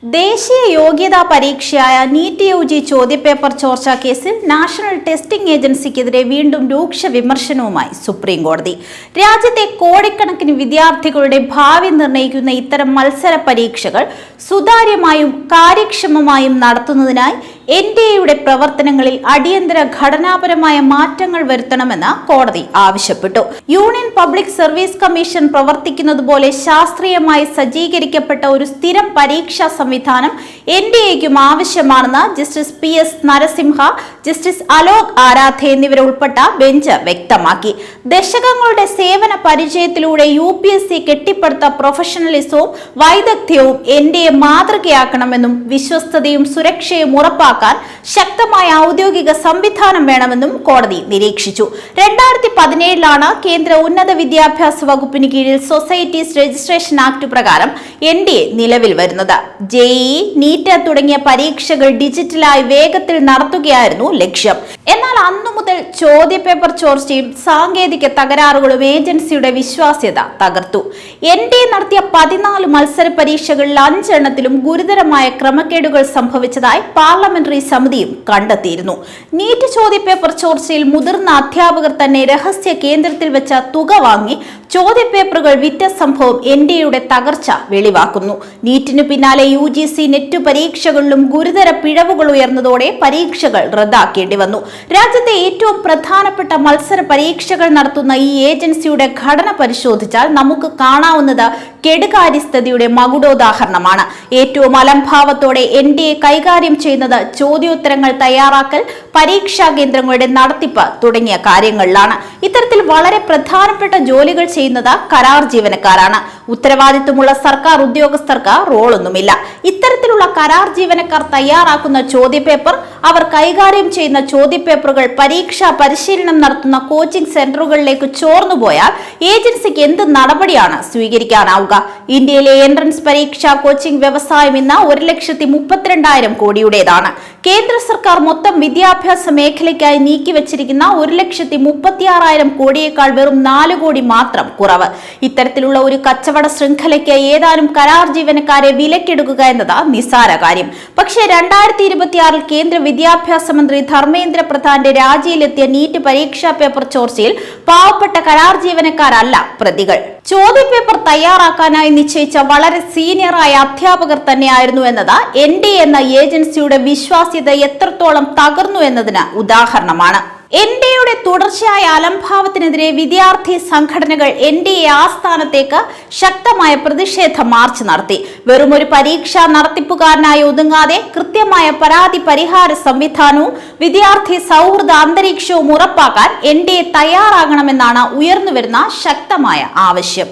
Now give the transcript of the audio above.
ദേശീയ യോഗ്യതാ പരീക്ഷയായ NEET UG ചോദ്യപേപ്പർ ചോർച്ചാ കേസിൽ നാഷണൽ ടെസ്റ്റിംഗ് ഏജൻസിക്കെതിരെ വീണ്ടും രൂക്ഷ വിമർശനവുമായി സുപ്രീം കോടതി. രാജ്യത്തെ കോടിക്കണക്കിന് വിദ്യാർത്ഥികളുടെ ഭാവി നിർണ്ണയിക്കുന്ന ഇത്തരം മത്സര പരീക്ഷകൾ സുതാര്യമായും കാര്യക്ഷമമായും നടത്തുന്നതിനായി എൻഡിഎയുടെ പ്രവർത്തനങ്ങളിൽ അടിയന്തര ഘടനാപരമായ മാറ്റങ്ങൾ വരുത്തണമെന്ന് കോടതി ആവശ്യപ്പെട്ടു. യൂണിയൻ പബ്ലിക് സർവീസ് കമ്മീഷൻ പ്രവർത്തിക്കുന്നതുപോലെ ശാസ്ത്രീയമായി സജ്ജീകരിക്കപ്പെട്ട ഒരു സ്ഥിരം പരീക്ഷാ സംവിധാനം എൻഡിഎക്കും ആവശ്യമാണെന്ന് justice PS Narasimha, justice Alok Aradhe എന്നിവരുൾപ്പെട്ട ബെഞ്ച് വ്യക്തമാക്കി. ദശകങ്ങളുടെ സേവന പരിചയത്തിലൂടെ UPSC കെട്ടിപ്പടുത്ത പ്രൊഫഷണലിസവും വൈദഗ്ധ്യവും എൻഡിഎ മാതൃകയാക്കണമെന്നും വിശ്വസ്തതയും സുരക്ഷയും ഉറപ്പാക്കാൻ ശക്തമായ ഔദ്യോഗിക സംവിധാനം വേണമെന്നും കോടതി നിരീക്ഷിച്ചു. 2017 കേന്ദ്ര ഉന്നത വിദ്യാഭ്യാസ വകുപ്പിന് കീഴിൽ സൊസൈറ്റീസ് രജിസ്ട്രേഷൻ ആക്ട് പ്രകാരം എൻഡിഎ നിലവിൽ വരുന്നത്. JEE, നീറ്റ് തുടങ്ങിയ പരീക്ഷകൾ ഡിജിറ്റലായി വേഗത്തിൽ നടത്തുകയായിരുന്നു ലക്ഷ്യം. എന്നാൽ അന്നു മുതൽ ചോദ്യപേപ്പർ ചോർച്ചയും സാങ്കേതിക തകരാറുകളും ഏജൻസിയുടെ വിശ്വാസ്യത തകർത്തു. എൻഡിഎ നടത്തിയ 14 മത്സര പരീക്ഷകളിൽ 5 എണ്ണത്തിലും ഗുരുതരമായ ക്രമക്കേടുകൾ സംഭവിച്ചതായി പാർലമെന്ററി സമിതിയും കണ്ടെത്തിയിരുന്നു. നീറ്റ് ചോദ്യപേപ്പർ ചോർച്ചയിൽ മുതിർന്ന അധ്യാപകർ തന്നെ രഹസ്യ കേന്ദ്രത്തിൽ വെച്ച തുക വാങ്ങി ചോദ്യപേപ്പറുകൾ വിറ്റ സംഭവം എൻഡിഎയുടെ തകർച്ച വെളിവാക്കുന്നു. നീറ്റിനു പിന്നാലെ UGC നെറ്റ് പരീക്ഷകളിലും ഗുരുതര പിഴവുകൾ ഉയർന്നതോടെ പരീക്ഷകൾ റദ്ദാക്കേണ്ടി വന്നു. രാജ്യത്തെ ഏറ്റവും പ്രധാനപ്പെട്ട മത്സര പരീക്ഷകൾ നടത്തുന്ന ഈ ഏജൻസിയുടെ ഘടന പരിശോധിച്ചാൽ നമുക്ക് കാണാവുന്നത് കെടുകാര്യസ്ഥതയുടെ മകുടോദാഹരണമാണ്. ഏറ്റവും അലംഭാവത്തോടെ എൻഡിഎ കൈകാര്യം ചെയ്യുന്നത് ചോദ്യോത്തരങ്ങൾ തയ്യാറാക്കൽ, പരീക്ഷാ കേന്ദ്രങ്ങളുടെ നടത്തിപ്പ് തുടങ്ങിയ കാര്യങ്ങളിലാണ്. ഇത്തരത്തിൽ വളരെ പ്രധാനപ്പെട്ട ജോലികൾ ചെയ്യുന്നത് കരാർ ജീവനക്കാരാണ്. ഉത്തരവാദിത്വമുള്ള സർക്കാർ ഉദ്യോഗസ്ഥർക്ക് റോളൊന്നുമില്ല. ഇത്തരത്തിലുള്ള കരാർ ജീവനക്കാർ തയ്യാറാക്കുന്ന ചോദ്യപേപ്പർ, അവർ കൈകാര്യം ചെയ്യുന്ന ചോദ്യപേപ്പറുകൾ പരീക്ഷാ പരിശീലനം നടത്തുന്ന കോച്ചിംഗ് സെന്ററുകളിലേക്ക് ചോർന്നുപോയാൽ ഏജൻസിക്ക് എന്ത് നടപടിയാണ് സ്വീകരിക്കാനാവുക? ഇന്ത്യയിലെ എൻട്രൻസ് പരീക്ഷാ കോച്ചിംഗ് വ്യവസായം ഇന്ന് 1,32,000 കോടിയുടേതാണ്. കേന്ദ്ര സർക്കാർ മൊത്തം വിദ്യാഭ്യാസ മേഖലയ്ക്കായി നീക്കിവച്ചിരിക്കുന്ന 1,36,000 കോടിയേക്കാൾ വെറും 4 കോടി മാത്രം കുറവ്. ഇത്തരത്തിലുള്ള ഒരു കച്ചവട ശൃംഖലയ്ക്ക് ഏതാനും കരാർ ജീവനക്കാരെ വിലക്കെടുക്കുക എന്നത് നിസ്സാര കാര്യം. പക്ഷേ 2026 കേന്ദ്ര വിദ്യാഭ്യാസ മന്ത്രി ധർമ്മേന്ദ്ര പ്രധാന്റെ രാജിയിലെത്തിയ നീറ്റ് പരീക്ഷാ പേപ്പർ ചോർച്ചയിൽ പാവപ്പെട്ട കരാർ ജീവനക്കാരല്ല പ്രതികൾ. ചോദ്യപേപ്പർ തയ്യാറാക്കാനായി നിശ്ചയിച്ച വളരെ സീനിയറായ അധ്യാപകർ തന്നെയായിരുന്നു എന്നത് എൻഡിഎ എന്ന ഏജൻസിയുടെ വിശ്വാസ്യത എത്രത്തോളം തകർന്നു എന്നതിന് ഉദാഹരണമാണ്. എൻഡിഎയുടെ തുടർച്ചയായ അലംഭാവത്തിനെതിരെ വിദ്യാർത്ഥി സംഘടനകൾ എൻഡിഎ ആസ്ഥാനത്തേക്ക് ശക്തമായ പ്രതിഷേധ മാർച്ച് നടത്തി. വെറും ഒരു പരീക്ഷാ നടത്തിപ്പുകാരനായി ഒതുങ്ങാതെ കൃത്യമായ പരാതി പരിഹാര സംവിധാനവും വിദ്യാർത്ഥി സൗഹൃദ അന്തരീക്ഷവും ഉറപ്പാക്കാൻ എൻഡിഎ തയ്യാറാകണമെന്നാണ് ഉയർന്നുവരുന്ന ശക്തമായ ആവശ്യം.